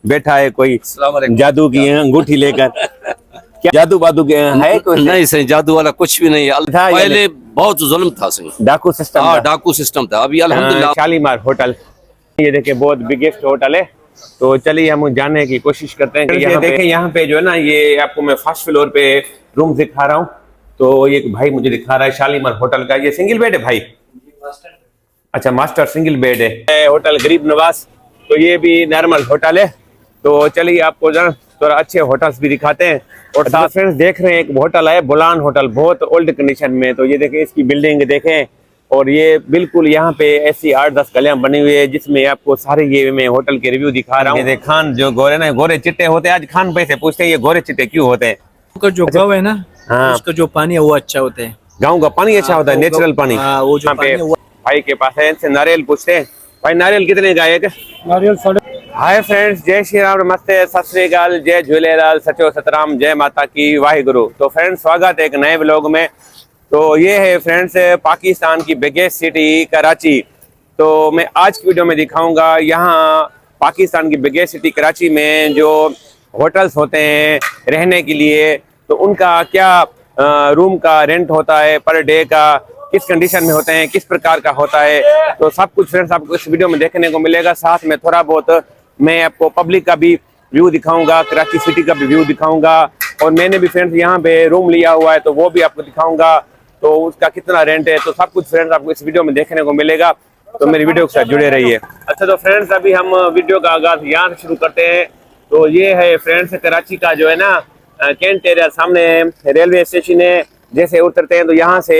बैठा है कोई जादू की अंगूठी लेकर। क्या जादू बादू के है कोई? नहीं सही, जादू वाला कुछ भी नहीं। था या पहले बहुत जुल्म था सही। डाकू सिस्टम हाँ, था। डाकू सिस्टम था। अभी अल्हम्दुलिल्लाह। शालीमार होटल, ये देखिए बहुत बिगेस्ट होटल है। तो चलिए हम जानने की कोशिश करते हैं कि यहाँ देखें, यहाँ पे जो है ना, ये आपको मैं फर्स्ट फ्लोर पे रूम दिखा रहा हूँ। तो ये भाई मुझे दिखा रहा है शालीमार होटल का। ये सिंगल बेड है भाई? अच्छा, मास्टर सिंगल बेड है। होटल गरीब नवाज, तो ये भी नॉर्मल होटल है। तो चलिए आपको जो थोड़ा अच्छे होटल्स भी दिखाते हैं। और साथ फ्रेंड्स देख रहे हैं एक होटल है बुलान होटल, बहुत ओल्ड कंडीशन में। तो ये देखें, इसकी बिल्डिंग देखें, और ये बिल्कुल यहाँ पे ऐसी 8-10 गलियां बनी हुई है जिसमें आपको सारे ये मैं होटल के रिव्यू दिखा रहा हूँ। खान जो गोरे ना, गोरे चिट्टे होते हैं। आज खान भाई से पूछते हैं ये गोरे चिट्टे क्यों होते हैं? का जो गाँव है ना, हाँ, उसका जो पानी है वो अच्छा होता है। गाँव का पानी अच्छा होता है, नेचुरल पानी। वो जो पानी है वो भाई के पास है, इनसे नारियल पूछते हैं। भाई नारियल कितने का एक? नारियल 3.5। हाय फ्रेंड्स, जय श्री राम, नमस्ते, सत श्री अकाल, जय झूलेलाल, सचो सतराम, जय माता की वाहिगुरु। तो फ्रेंड्स स्वागत है एक नए व्लॉग में। तो ये है फ्रेंड्स पाकिस्तान की बिगेस्ट सिटी कराची। तो मैं आज की वीडियो में दिखाऊंगा यहाँ पाकिस्तान की बिगेस्ट सिटी कराची में जो होटल्स होते हैं रहने के लिए, तो उनका क्या रूम का रेंट होता है पर डे का, किस कंडीशन में होते हैं, किस प्रकार का होता है। तो सब कुछ फ्रेंड्स आपको इस वीडियो में देखने को मिलेगा। साथ में थोड़ा बहुत मैं आपको पब्लिक का भी व्यू दिखाऊंगा, कराची सिटी का भी व्यू दिखाऊंगा, और मैंने भी फ्रेंड्स यहाँ पे रूम लिया हुआ है तो वो भी आपको दिखाऊंगा। तो उसका कितना रेंट है, तो सब कुछ फ्रेंड्स आपको इस वीडियो में देखने को मिलेगा। तो मेरी वीडियो के साथ जुड़े रहिए। अच्छा, तो फ्रेंड्स अभी हम वीडियो का आगाज यहाँ से शुरू करते हैं। तो ये है फ्रेंड्स कराची का जो है ना कैंट एरिया, सामने रेलवे स्टेशन है। जैसे उतरते हैं तो यहाँ से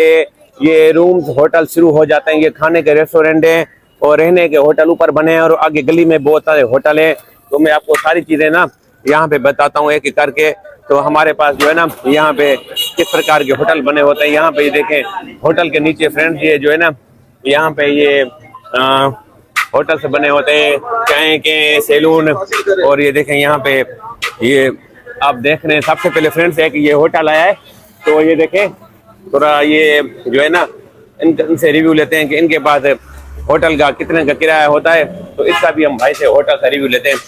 ये रूम्स होटल शुरू हो जाते हैं। ये खाने के रेस्टोरेंट है और रहने के होटल ऊपर बने हैं, और आगे गली में बहुत सारे होटल है। तो मैं आपको सारी चीजें ना यहाँ पे बताता हूँ एक एक करके। तो हमारे पास जो है ना यहाँ पे किस प्रकार के होटल बने होते हैं। यहाँ पे देखें होटल के नीचे फ्रेंड्स ये जो है ना, यहाँ पे ये होटल से बने होते हैं, चाय के सैलून। और ये देखें यहाँ पे ये आप देख रहे हैं। सबसे पहले फ्रेंड्स एक ये होटल आया है, तो ये देखें थोड़ा ये जो है ना इनसे रिव्यू लेते हैं कि इनके पास होटल का कितने का किराया होता है। तो इसका भी हम भाई से होटल का रिव्यू लेते हैं।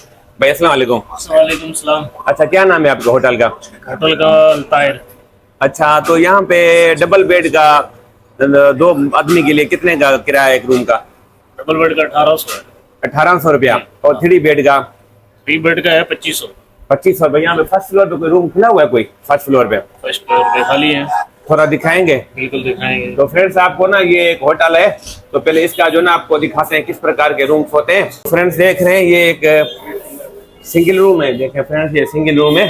भाई अस्सलाम वालेकुम। वालेकुम सलाम। अच्छा, क्या नाम है आपके होटल का? होटल का अल्तायर। अच्छा, तो यहाँ पे डबल बेड का 2 आदमी के लिए कितने का किराया है एक रूम का? डबल बेड का 1800 है। 1800 रुपया। और 3 बेड का? 3 बेड का है 2500। 2500 रुपये। यहाँ पे फर्स्ट फ्लोर पे कोई रूम खुला हुआ है कोई? फर्स्ट फ्लोर पे फर्स्ट फ्लोर पे खाली है। थोड़ा दिखाएंगे? बिल्कुल दिखाएंगे। तो फ्रेंड्स आपको ना ये एक होटल है, तो पहले इसका जो ना आपको दिखाते हैं किस प्रकार के रूम्स होते हैं। फ्रेंड्स देख रहे हैं ये एक सिंगल रूम है। देखें फ्रेंड्स ये सिंगल रूम है।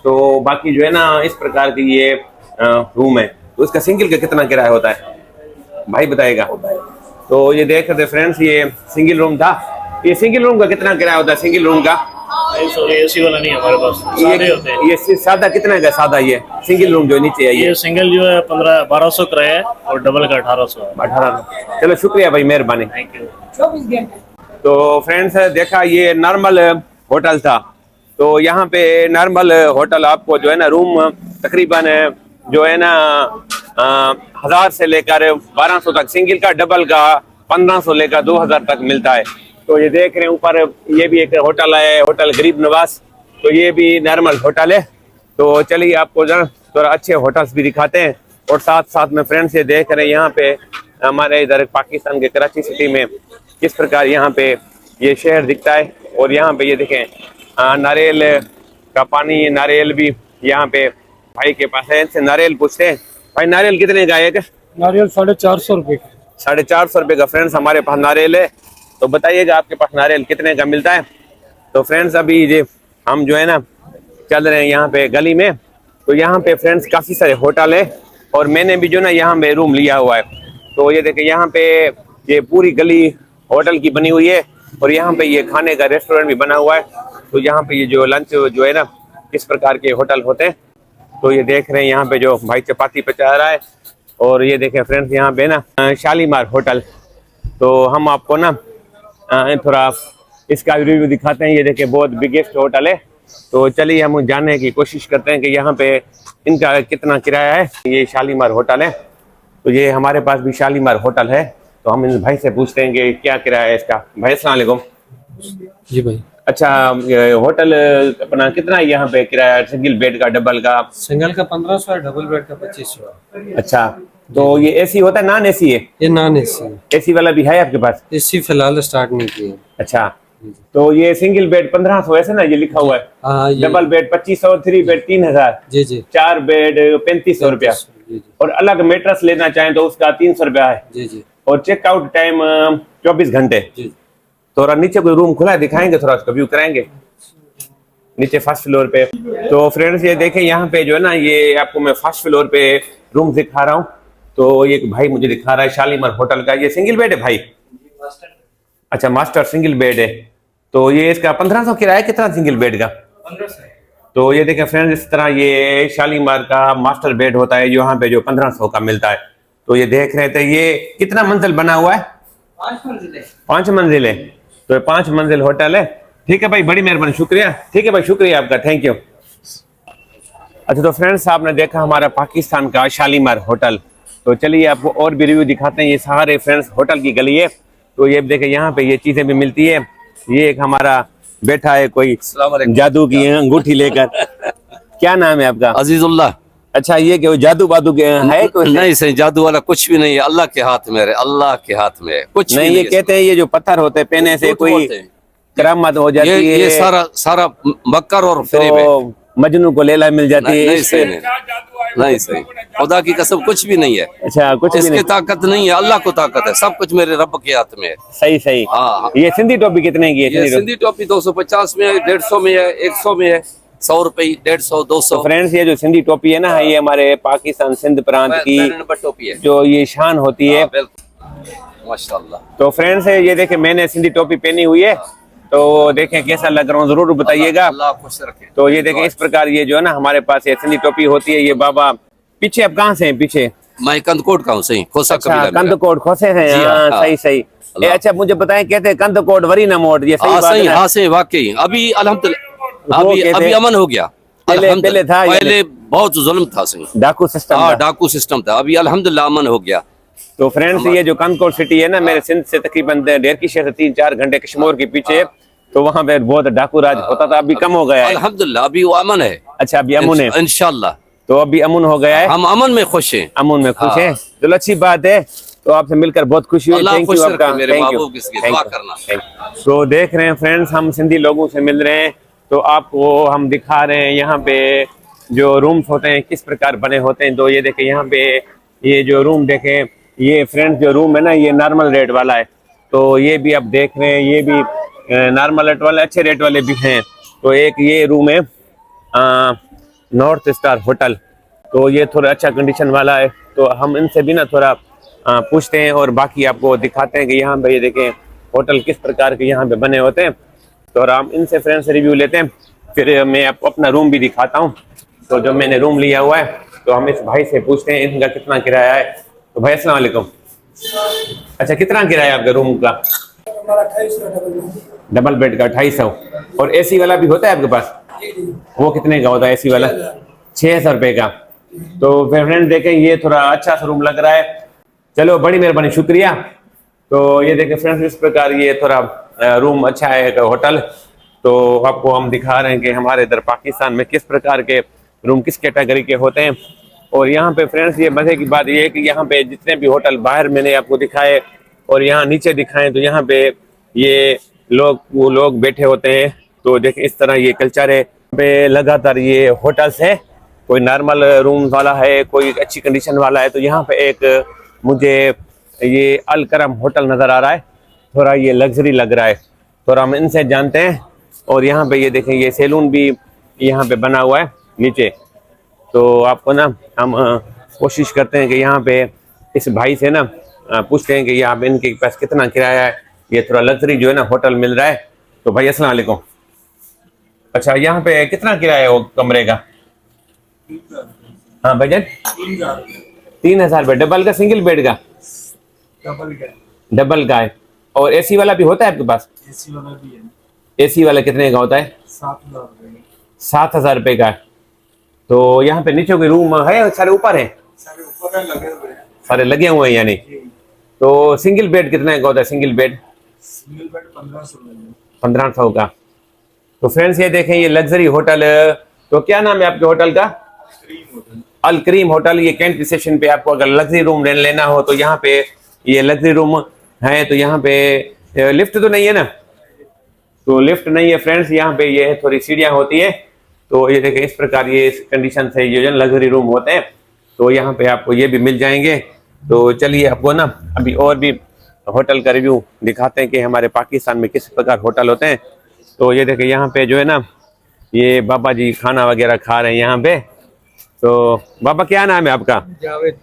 तो बाकी जो है ना इस प्रकार की ये रूम है। तो इसका सिंगल का कितना किराया होता है भाई बताएगा? तो ये देख रहे थे फ्रेंड्स, ये सिंगल रूम था। ये सिंगल रूम का कितना किराया होता है सिंगल रूम का? एसी वाला नहीं है हमारे पास, सादे होते हैं। ये सादा कितना का? सादा ये सिंगल रूम जो नीचे है ये सिंगल जो है 1200 किराया है, और डबल का 1800 है। 1800। चलो शुक्रिया भाई, मेहरबानी। Thank you. तो फ्रेंड्स देखा ये नॉर्मल होटल था। तो यहाँ पे नॉर्मल होटल आपको जो है ना रूम तकरीबन जो है ना 1000 से लेकर 1200 तक सिंगल का, डबल का 1500 लेकर 2000 तक मिलता है। तो ये देख रहे हैं ऊपर ये भी एक होटल है, होटल गरीब नवाज। तो ये भी नॉर्मल होटल है। तो चलिए आपको जो थोड़ा अच्छे होटल्स भी दिखाते हैं। और साथ साथ में फ्रेंड्स ये देख रहे हैं यहाँ पे हमारे इधर पाकिस्तान के कराची सिटी में किस प्रकार यहाँ पे ये शहर दिखता है। और यहाँ पे ये देखें नारियल का पानी, नारियल भी यहाँ पे भाई के पास है। इनसे नारियल पूछते हैं। भाई नारियल कितने का एक? नारियल 450 रुपए का। 450 रुपये का फ्रेंड्स हमारे पास नारियल है। तो बताइएगा आपके पास नारियल कितने का मिलता है। तो फ्रेंड्स अभी ये हम जो है ना चल रहे हैं यहाँ पे गली में। तो यहाँ पे फ्रेंड्स काफ़ी सारे होटल है, और मैंने भी जो ना यहाँ पे रूम लिया हुआ है। तो ये देखें यहाँ पे ये पूरी गली होटल की बनी हुई है, और यहाँ पे ये खाने का रेस्टोरेंट भी बना हुआ है। तो यहाँ पे ये जो लंच जो है ना किस प्रकार के होटल होते हैं। तो ये देख रहे हैं यहाँ पे जो भाई चपाती पचा रहा है। और ये देखें फ्रेंड्स यहाँ पे ना शालीमार होटल। तो हम आपको ना थोड़ा इसका रिव्यू दिखाते हैं। ये देखें बहुत बिगेस्ट होटल है। तो चलिए हम जानने की कोशिश करते हैं कि यहाँ पे इनका कितना किराया है। ये शालीमार होटल है। तो ये हमारे पास भी शालीमार होटल है। तो हम इन भाई से पूछते हैं कि क्या किराया है इसका। भाई अस्सलाम वालेकुम। जी भाई। अच्छा, ये होटल अपना कितना है यहाँ पे किराया सिंगल बेड का, डबल का? सिंगल का 1500 है, डबल बेड का 2500। अच्छा, तो ये एसी होता है, नॉन एसी है? ये नॉन एसी। एसी वाला भी है आपके पास? एसी फिलहाल स्टार्ट नहीं की है। अच्छा, तो ये सिंगल बेड 1500 ऐसे ना, ये लिखा हुआ है। हाँ ये डबल बेड 2500, 3 बेड 3000, जी जी 4 बेड 3500 रुपया, जी जी और अलग मेट्रेस लेना चाहें तो उसका 300 रुपया है, जी जी और चेकआउट टाइम 24 घंटे। जी। थोड़ा नीचे कोई रूम खुला है, दिखाएंगे, थोड़ा उसका व्यू कराएंगे नीचे फर्स्ट फ्लोर पे। तो फ्रेंड्स ये देखें, यहाँ पे जो है ना, ये आपको मैं फर्स्ट फ्लोर पे रूम दिखा रहा हूँ। तो ये एक भाई मुझे दिखा रहा है शालीमार होटल का। ये सिंगल बेड है भाई? अच्छा, मास्टर सिंगल बेड है। तो ये इसका 1500 किराया कितना सिंगल बेड का? 1500। तो ये देखें फ्रेंड्स, इस तरह ये शालीमार का मास्टर बेड होता है यहाँ पे, जो 1500 का मिलता है। तो ये देख रहे थे, ये कितना मंजिल बना हुआ है? 5 मंजिल है। तो ये 5 मंजिल होटल है। ठीक है भाई, बड़ी मेहरबानी, शुक्रिया। ठीक है भाई, शुक्रिया आपका, थैंक यू। अच्छा, तो फ्रेंड्स आपने देखा हमारा पाकिस्तान का शालीमार होटल। तो चलिए आपको और भी रिव्यू दिखाते हैं। ये सारे फ्रेंड्स होटल की गली है। तो ये देखें, यहाँ पे ये चीजें भी मिलती है। ये एक हमारा बैठा है कोई जादू की अंगूठी लेकर। क्या नाम है आपका? अजीजुल्लाह। अच्छा, ये क्या जादू बादू के है कोई? नहीं सही, जादू वाला कुछ भी नहीं है, अल्लाह के हाथ में है, अल्लाह के हाथ में है, कुछ नहीं, भी ये नहीं कहते हैं ये जो पत्थर होते हैं पहने से झूठ कोई बोलते हैं। करामत हो जाती है। ये सारा मक्कर और फ्रेब है। तो मजनू को लैला मिल जाती नहीं, है। नहीं सही नहीं सही, खुदा की कसम कुछ भी नहीं है। अच्छा, कुछ भी इसकी नहीं। ताकत नहीं है, अल्लाह को ताकत है, सब कुछ मेरे रब के हाथ में है। सही सही। हाँ। ये सिंधी टोपी कितने की है? ये सिंधी टोपी 250 में है, 150 में है, 100 में है, 100 रुपए, 150, 200। फ्रेंड्स, ये जो सिंधी टोपी है ना, ये हमारे पाकिस्तान सिंध प्रांत की नंबर टोपी है, जो ये शान होती है। हाँ, बिल्कुल माशाल्लाह। तो फ्रेंड्स ये देखें, मैंने सिंधी टोपी पहनी हुई है। तो देखें कैसा लग रहा हूँ, जरूर बताइएगा। अल्लाह खुश रखे। तो ये देखें, इस प्रकार ये जो है ना हमारे पास ये सिंधी टोपी होती है। ये बाबा पीछे, आप कहाँ से हैं? पीछे मैं कंदकोट का हूँ, सही खोसा अच्छा, कबीला मेरा। कंदकोट खोसे हैं। जी हाँ, हाँ, हाँ। सही सही। ए, अच्छा, मुझे बताएं, कहते हैं कंदकोट वरी न मोड़, ये सही हाँ बात है सही, ना? हाँ सही, वाकई अभी अल्हम्दुलिल्लाह वो अभी कहते- अभी अमन हो गया। पहले था अल्हम्दुलिल्लाह, यानी- पहले बहुत जुल्म था, सही डाकू सिस्टम हाँ, था। डाकू सिस्टम था, अभी अल्हम्दुलिल्लाह अमन हो गया। तो फ्रेंड्स ये जो कंदकोट सिटी है ना, मेरे सिंध से तकरीबन 1.5 की शहर से 3-4 घंटे कश्मीर के पीछे। तो वहाँ पे बहुत डाकू राज होता था, अभी कम हो गया है। अल्हम्दुलिल्लाह अभी वो अमन है। अच्छा, अभी अमन है। इंशाल्लाह तो अभी अमन हो गया है, हम अमन में खुश हैं। अमन में खुश हाँ। है। चलो, अच्छी बात है। तो आपसे मिलकर बहुत खुशी हुई। अल्लाह थैंक खुश यू रखे आपका, मेरे थैंक यू, महबूब की इसकी थैंक दुआ यू, करना। Thank you. तो देख रहे हैं फ्रेंड्स, हम सिंधी लोगों से मिल रहे हैं। तो आपको हम दिखा रहे हैं यहाँ पे जो रूम्स होते हैं किस प्रकार बने होते हैं। तो ये देखें, यहाँ पे ये जो रूम देखें, ये फ्रेंड्स जो रूम है ना, ये नॉर्मल रेट वाला है। तो ये भी आप देख रहे हैं, ये भी नॉर्मल रेट वाले, अच्छे रेट वाले भी हैं। तो एक ये रूम है नॉर्थ स्टार होटल। तो ये थोड़ा अच्छा कंडीशन वाला है। तो हम इनसे भी ना थोड़ा पूछते हैं और बाकी आपको दिखाते हैं कि यहाँ पे ये देखें होटल किस प्रकार के यहाँ पे बने होते हैं। तो और हम इनसे फ्रेंड्स रिव्यू लेते हैं, फिर मैं आपको अपना रूम भी दिखाता हूँ। तो जो मैंने रूम लिया हुआ है, तो हम इस भाई से पूछते हैं इनका कितना किराया है। तो भाई अस्सलाम वालेकुम। अच्छा, कितना किराया आपका रूम का? डबल बेड का 250। और एसी वाला भी होता है आपके पास? वो कितने का होता है एसी वाला? 600 रुपये का। तो फिर फ्रेंड देखें, ये थोड़ा अच्छा सा रूम लग रहा है। चलो, बड़ी मेहरबानी, शुक्रिया। तो ये देखें फ्रेंड्स, इस प्रकार ये थोड़ा रूम अच्छा है होटल। तो आपको हम दिखा रहे हैं कि हमारे इधर पाकिस्तान में किस प्रकार के रूम किस कैटेगरी के होते हैं। और यहाँ पे फ्रेंड्स ये मज़े की बात ये है कि यहाँ पे जितने भी होटल बाहर मैंने आपको दिखाए और यहाँ नीचे दिखाएं, तो यहाँ पे ये वो लोग बैठे होते हैं। तो देखिए इस तरह ये कल्चर है पे, लगातार ये होटल्स है। कोई नॉर्मल रूम वाला है, कोई अच्छी कंडीशन वाला है। तो यहाँ पे एक मुझे ये अल करम होटल नज़र आ रहा है, थोड़ा ये लग्जरी लग रहा है। थोड़ा हम इनसे जानते हैं। और यहाँ पे ये देखें, ये सैलून भी यहाँ पे बना हुआ है नीचे। तो आपको ना हम कोशिश करते हैं कि यहाँ पे इस भाई से ना पूछते हैं कि यहाँ पे इनके पास कितना किराया है। ये थोड़ा लग्जरी जो है ना होटल मिल रहा है। तो भाई अस्सलाम वालेकुम। अच्छा, यहाँ पे कितना किराया है वो कमरे का? हाँ भाईजान, 3000 रुपये। डबल का, सिंगल बेड का? डबल का है। और एसी वाला भी होता है आपके पास? एसी वाला भी है। एसी वाला कितने का होता है? 7000 रुपये। 7000 रुपये का। तो यहाँ पे नीचे कोई रूम है? सारे ऊपर है? सारे ऊपर लगे हुए हैं। सारे लगे हुए हैं यानी। तो सिंगल बेड कितने का होता है? सिंगल बेड सिंगल बेड 1500 में। 1500 का। तो फ्रेंड्स ये देखें ये लग्जरी होटल, तो क्या नाम है आपके होटल का? अल करीम होटल। ये कैंट स्टेशन पे आपको अगर लग्जरी रूम लेना हो तो यहाँ पे ये लग्जरी रूम है। तो यहाँ पे लिफ्ट तो नहीं है ना, तो लिफ्ट नहीं है फ्रेंड्स। यहाँ पे ये थोड़ी सीढ़ियाँ होती है। तो ये देखें इस प्रकार ये इस कंडीशन से ये लग्जरी रूम होते हैं। तो यहाँ पे आपको ये भी मिल जाएंगे। तो चलिए आपको ना अभी और भी होटल का रिव्यू दिखाते हैं कि हमारे पाकिस्तान में किस प्रकार होटल होते हैं। तो ये देखें यहाँ पे जो है ना ये बाबा जी खाना वगैरह खा रहे हैं यहाँ पे। तो बाबा क्या नाम है आपका? जावेद।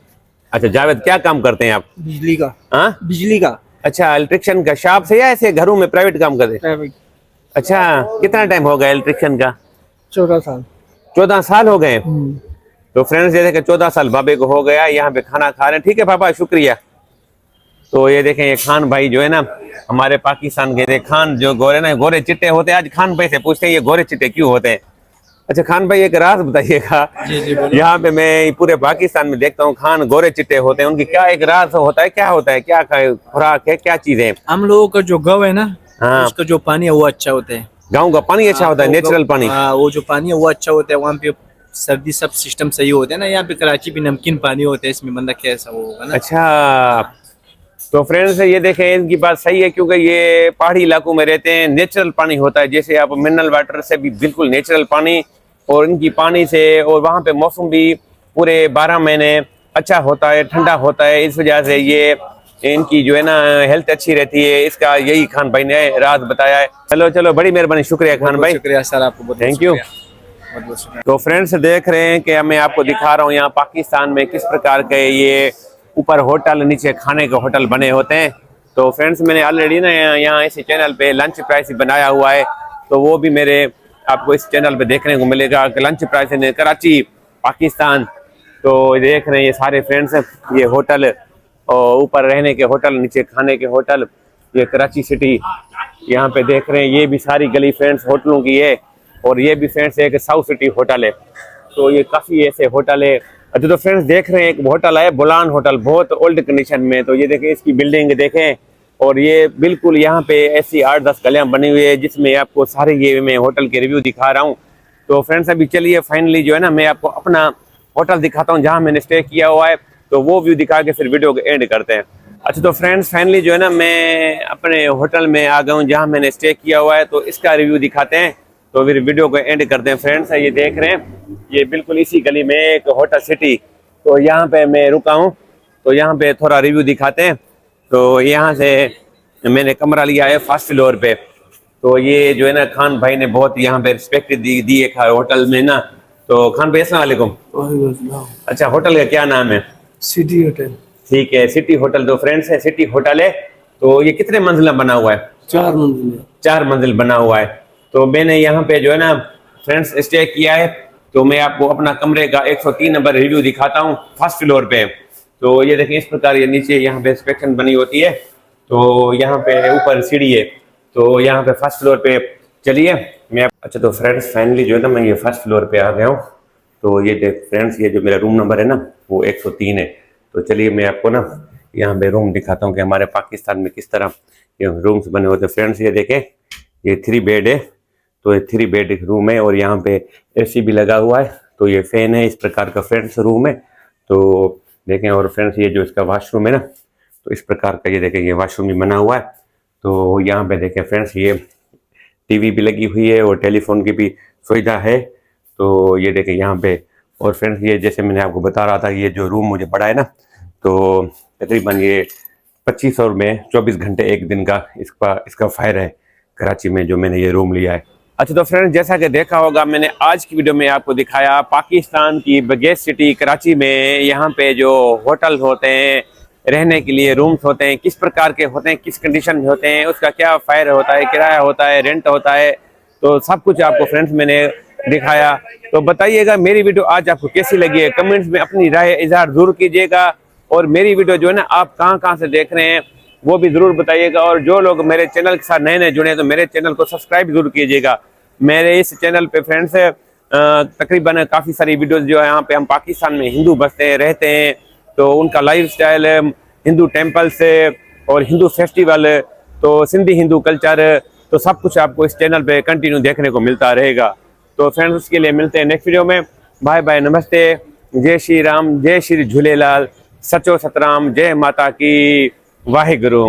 अच्छा जावेद, क्या काम करते हैं आप? बिजली का। हाँ बिजली का। अच्छा, इलेक्ट्रिशियन का शॉप से या ऐसे घरों में प्राइवेट काम करते हैं? प्राइवेट। अच्छा, कितना टाइम हो गया इलेक्ट्रिशियन का? 14 साल। 14 साल हो गए। तो फ्रेंड्स ये देखें 14 साल बाबे को हो गया, यहाँ पे खाना खा रहे हैं। ठीक है बाबा, शुक्रिया। तो ये देखें ये खान भाई जो है ना हमारे पाकिस्तान के खान जो गोरे ना गोरे चिट्टे होते हैं। आज खान भाई से पूछते हैं ये गोरे चिट्टे क्यों होते हैं। अच्छा खान भाई एक राज बताइएगा, यहाँ पे मैं पूरे पाकिस्तान में देखता हूँ खान गोरे चिट्टे होते हैं, उनकी क्या एक राज होता है, क्या होता है, क्या खुराक है, क्या चीज है? हम लोगों का जो गाँव है ना, हाँ, उसका जो पानी है वो अच्छा होता है। गाँव का पानी अच्छा होता है, नेचुरल पानी। वो जो पानी है वो अच्छा होता है। वहाँ पे सर्दी सब सिस्टम सही होते हैं ना। यहाँ पे कराची भी नमकीन पानी होता है, इसमें बंदा कैसा होगा ना। अच्छा तो फ्रेंड्स ये देखें इनकी बात सही है, क्योंकि ये पहाड़ी इलाकों में रहते हैं, नेचुरल पानी होता है। जैसे आप मिनरल वाटर से भी बिल्कुल नेचुरल पानी, और इनकी पानी से, और वहाँ पे मौसम भी पूरे 12 महीने अच्छा होता है, ठंडा होता है। इस वजह से ये इनकी जो है ना हेल्थ अच्छी रहती है। इसका यही खान भाई ने राज बताया है। चलो चलो, बड़ी मेहरबानी, शुक्रिया खान भाई। शुक्रिया सर, आपको थैंक यू। तो फ्रेंड्स देख रहे हैं कि मैं आपको दिखा रहा हूँ यहाँ पाकिस्तान में किस प्रकार के ये ऊपर होटल, नीचे खाने के होटल बने होते हैं। तो फ्रेंड्स मैंने ऑलरेडी ना यहाँ इस चैनल पे लंच प्राइस बनाया हुआ है, तो वो भी मेरे आपको इस चैनल पे देखने को मिलेगा कि lunch price in Karachi Pakistan. तो देख रहे हैं ये सारे फ्रेंड्स, ये होटल और ऊपर रहने के होटल, नीचे खाने के होटल, ये कराची सिटी यहाँ पे देख रहे हैं। ये भी सारी गली फ्रेंड्स होटलों की है, और ये भी फ्रेंड्स एक साउथ सिटी होटल है। तो ये काफ़ी ऐसे होटल है। अच्छा तो फ्रेंड्स देख रहे हैं एक होटल है बुलान होटल, बहुत ओल्ड कंडीशन में। तो ये देखें इसकी बिल्डिंग देखें, और ये बिल्कुल यहाँ पे ऐसी 8-10 गलियाँ बनी हुई है जिसमें आपको सारे ये मैं होटल के रिव्यू दिखा रहा हूँ। तो फ्रेंड्स अभी चलिए फाइनली जो है ना मैं आपको अपना होटल दिखाता हूँ जहाँ मैंने स्टे किया हुआ है, तो वो व्यू दिखा के फिर वीडियो को एंड करते हैं। अच्छा तो फ्रेंड्स फाइनली जो है ना मैं अपने होटल में आ गया हूँ जहाँ मैंने स्टे किया हुआ है, तो इसका रिव्यू दिखाते हैं, तो फिर वीडियो को एंड करते हैं। फ्रेंड्स ये देख रहे हैं ये बिल्कुल इसी गली में एक होटल सिटी, तो यहाँ पे मैं रुका हूँ। तो यहाँ पे थोड़ा रिव्यू दिखाते हैं। तो यहाँ से मैंने कमरा लिया है फर्स्ट फ्लोर पे। तो ये जो है ना खान भाई ने बहुत यहाँ पे रिस्पेक्ट दी है होटल में ना। तो खान भाई अस्सलाम वालेकुम। अच्छा होटल का क्या नाम है? City hotel. ठीक है, सिटी होटल। तो फ्रेंड्स है सिटी होटल है। तो ये कितने मंजिला बना हुआ है? 4 मंजिल। 4 मंजिल बना हुआ है। तो मैंने यहाँ पे जो है ना फ्रेंड्स स्टे किया है। तो मैं आपको अपना कमरे का 103 नंबर रिव्यू दिखाता हूँ फर्स्ट फ्लोर पे। तो ये देखें इस प्रकार ये नीचे यहाँ पे इंस्पेक्शन बनी होती है। तो यहाँ पे ऊपर सीढ़ी है। तो यहाँ पे फर्स्ट फ्लोर पे चलिए मैं। अच्छा तो फ्रेंड्स फाइनली जो है ना मैं ये फर्स्ट फ्लोर पे आ गया हूँ। तो ये देख फ्रेंड्स ये जो मेरा रूम नंबर है ना वो 103 है। तो चलिए मैं आपको ना यहाँ पे रूम दिखाता हूँ कि हमारे पाकिस्तान में किस तरह ये रूम्स बने होते हैं। फ्रेंड्स ये देखें ये 3 बेड है। तो ये 3 बेड रूम है, और यहाँ पे एसी भी लगा हुआ है। तो ये फैन है, इस प्रकार का फ्रेंड्स रूम है। तो देखें, और फ्रेंड्स ये जो इसका वाशरूम है ना, तो इस प्रकार का ये देखें ये वाशरूम भी बना हुआ है। तो यहाँ पे देखें फ्रेंड्स ये टीवी भी लगी हुई है, और टेलीफोन की भी सुविधा है। तो ये देखें यहाँ पे, और फ्रेंड्स ये जैसे मैंने आपको बता रहा था ये जो रूम मुझे पड़ा है ना, तो तकरीबन ये 2500 में 24 घंटे एक दिन का इसका फायर है कराची में जो मैंने ये रूम लिया है। अच्छा तो फ्रेंड्स जैसा कि देखा होगा मैंने आज की वीडियो में आपको दिखाया पाकिस्तान की बिगेस्ट सिटी कराची में यहाँ पे जो होटल होते हैं, रहने के लिए रूम्स होते हैं, किस प्रकार के होते हैं, किस कंडीशन में होते हैं, उसका क्या फायर होता है, किराया होता है, रेंट होता है। तो सब कुछ आपको फ्रेंड्स मैंने दिखाया। तो बताइएगा मेरी वीडियो आज आपको कैसी लगी है, कमेंट्स में अपनी राय इजहार जरूर कीजिएगा। और मेरी वीडियो जो है ना आप कहाँ से देख रहे हैं वो भी जरूर बताइएगा। और जो लोग मेरे चैनल के साथ नए जुड़े हैं तो मेरे चैनल को सब्सक्राइब जरूर कीजिएगा। मेरे इस चैनल पे फ्रेंड्स तकरीबन काफ़ी सारी वीडियोस जो है यहाँ पे हम पाकिस्तान में हिंदू बसते हैं रहते हैं, तो उनका लाइफ स्टाइल, हिंदू टेम्पल से और हिंदू फेस्टिवल, तो सिंधी हिंदू कल्चर, तो सब कुछ आपको इस चैनल पे कंटिन्यू देखने को मिलता रहेगा। तो फ्रेंड्स उसके लिए मिलते हैं नेक्स्ट वीडियो में। बाय बाय, नमस्ते, जय श्री राम, जय श्री झूलेलाल, सचो सतराम, जय माता की वाहिगुरु।